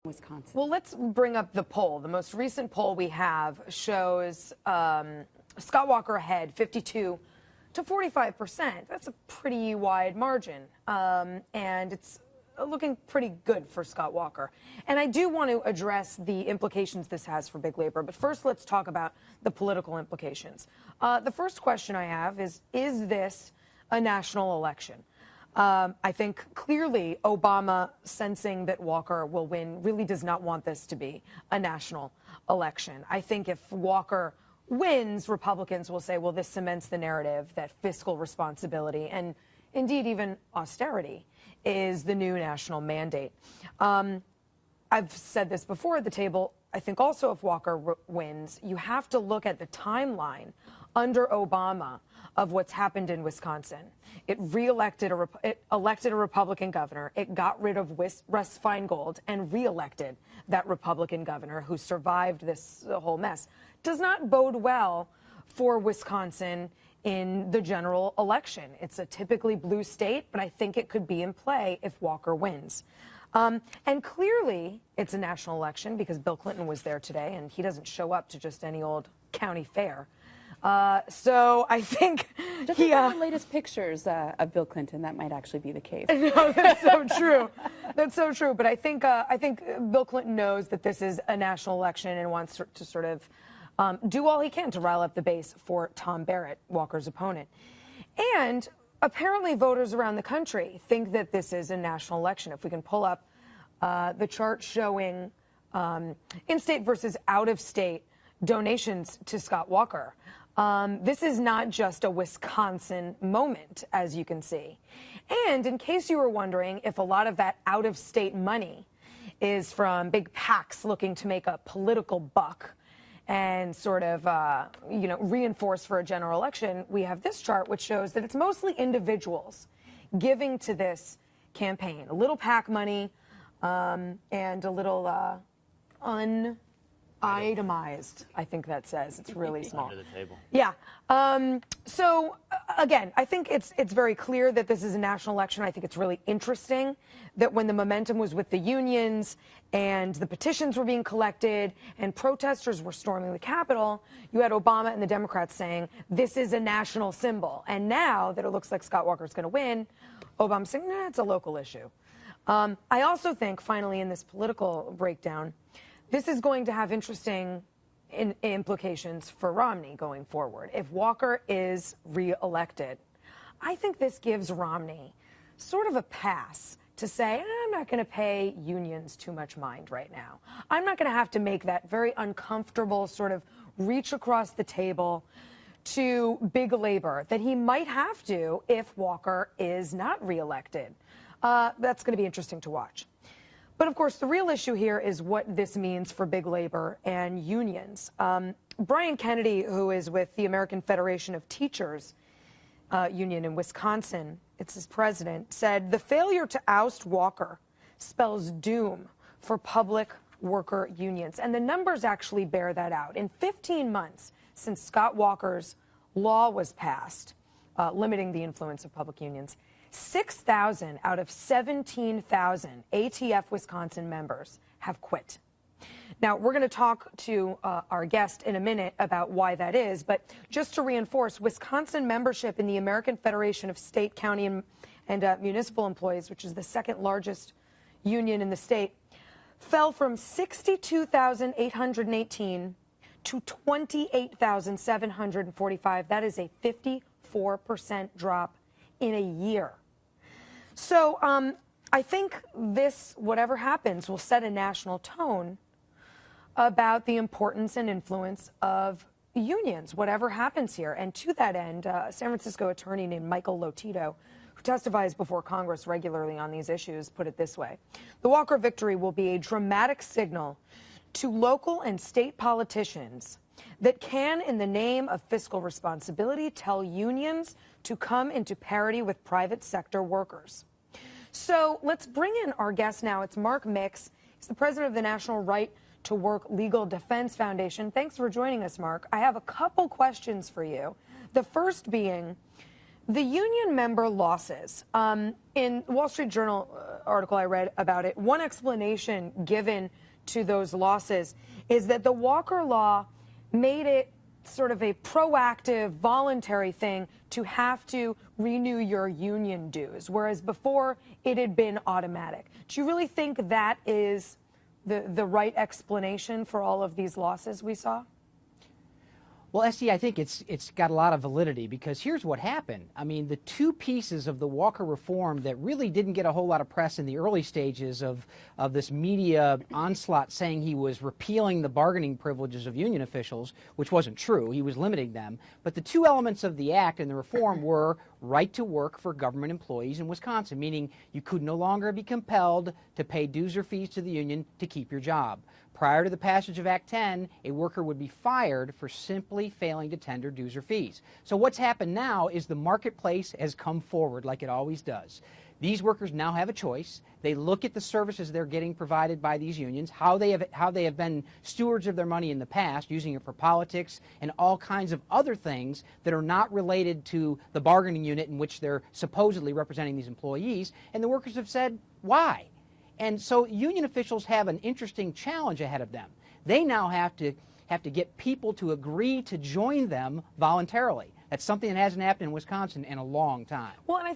Wisconsin. Well, let's bring up the poll. The most recent poll we have shows Scott Walker ahead, 52 to 45%. That's a pretty wide margin, and it's looking pretty good for Scott Walker. And I do want to address the implications this has for big labor. But first, let's talk about the political implications. The first question I have is this a national election? I think clearly Obama, sensing that Walker will win, really does not want this to be a national election. I think if Walker wins, Republicans will say, well, this cements the narrative that fiscal responsibility and indeed even austerity is the new national mandate. I've said this before at the table. I think also if Walker wins, you have to look at the timeline under Obama of what's happened in Wisconsin. It elected a Republican governor. It got rid of Russ Feingold and reelected that Republican governor who survived this whole mess. Does not bode well for Wisconsin in the general election. It's a typically blue state, but I think it could be in play if Walker wins. And clearly, it's a national election because Bill Clinton was there today, and he doesn't show up to just any old county fair. So I think the latest pictures of Bill Clinton, that might actually be the case. No, that's so true. That's so true. But I think Bill Clinton knows that this is a national election and wants to sort of do all he can to rile up the base for Tom Barrett, Walker's opponent. And apparently voters around the country think that this is a national election. If we can pull up the chart showing in-state versus out-of-state donations to Scott Walker. This is not just a Wisconsin moment, as you can see. And in case you were wondering if a lot of that out-of-state money is from big PACs looking to make a political buck and sort of, reinforce for a general election, we have this chart which shows that it's mostly individuals giving to this campaign. A little PAC money and a little itemized, I think that says. It's really small. Under the table. Yeah. So, again, I think it's very clear that this is a national election. I think it's really interesting that when the momentum was with the unions and the petitions were being collected and protesters were storming the Capitol, you had Obama and the Democrats saying, this is a national symbol. And now that it looks like Scott Walker is going to win, Obama's saying, nah, it's a local issue. I also think, finally, in this political breakdown, this is going to have interesting implications for Romney going forward. If Walker is reelected, I think this gives Romney sort of a pass to say, I'm not going to pay unions too much mind right now. I'm not going to have to make that very uncomfortable sort of reach across the table to big labor that he might have to if Walker is not reelected. That's going to be interesting to watch. But, of course, the real issue here is what this means for big labor and unions. Brian Kennedy, who is with the American Federation of Teachers union in Wisconsin, it's his president, said the failure to oust Walker spells doom for public worker unions. And the numbers actually bear that out. In 15 months since Scott Walker's law was passed, limiting the influence of public unions, 6,000 out of 17,000 ATF Wisconsin members have quit. Now, we're going to talk to our guest in a minute about why that is, but just to reinforce, Wisconsin membership in the American Federation of State, County, and Municipal Employees, which is the second largest union in the state, fell from 62,818 to 28,745. That is a 54% drop in a year. So I think this, whatever happens, will set a national tone about the importance and influence of unions, whatever happens here. And to that end, a San Francisco attorney named Michael Lotito, who testifies before Congress regularly on these issues, put it this way. The Walker victory will be a dramatic signal to local and state politicians that can, in the name of fiscal responsibility, tell unions to come into parity with private sector workers. So let's bring in our guest now. It's Mark Mix. He's the president of the National Right to Work Legal Defense Foundation. Thanks for joining us, Mark. I have a couple questions for you. The first being the union member losses. In Wall Street Journal article I read about it, one explanation given to those losses is that the Walker Law made it sort of a proactive, voluntary thing to have to renew your union dues, whereas before it had been automatic. Do you really think that is the right explanation for all of these losses we saw? Well, Esty, I think it's got a lot of validity, because here's what happened. I mean, the two pieces of the Walker reform that really didn't get a whole lot of press in the early stages of this media onslaught saying he was repealing the bargaining privileges of union officials, which wasn't true. He was limiting them. But the two elements of the act and the reform were right to work for government employees in Wisconsin, meaning you could no longer be compelled to pay dues or fees to the union to keep your job. Prior to the passage of Act 10, a worker would be fired for simply failing to tender dues or fees. So what's happened now is the marketplace has come forward like it always does. These workers now have a choice. They look at the services they're getting provided by these unions, how they have been stewards of their money in the past, using it for politics and all kinds of other things that are not related to the bargaining unit in which they're supposedly representing these employees. And the workers have said, why? And so union officials have an interesting challenge ahead of them. They now have to get people to agree to join them voluntarily. That's something that hasn't happened in Wisconsin in a long time. Well, and I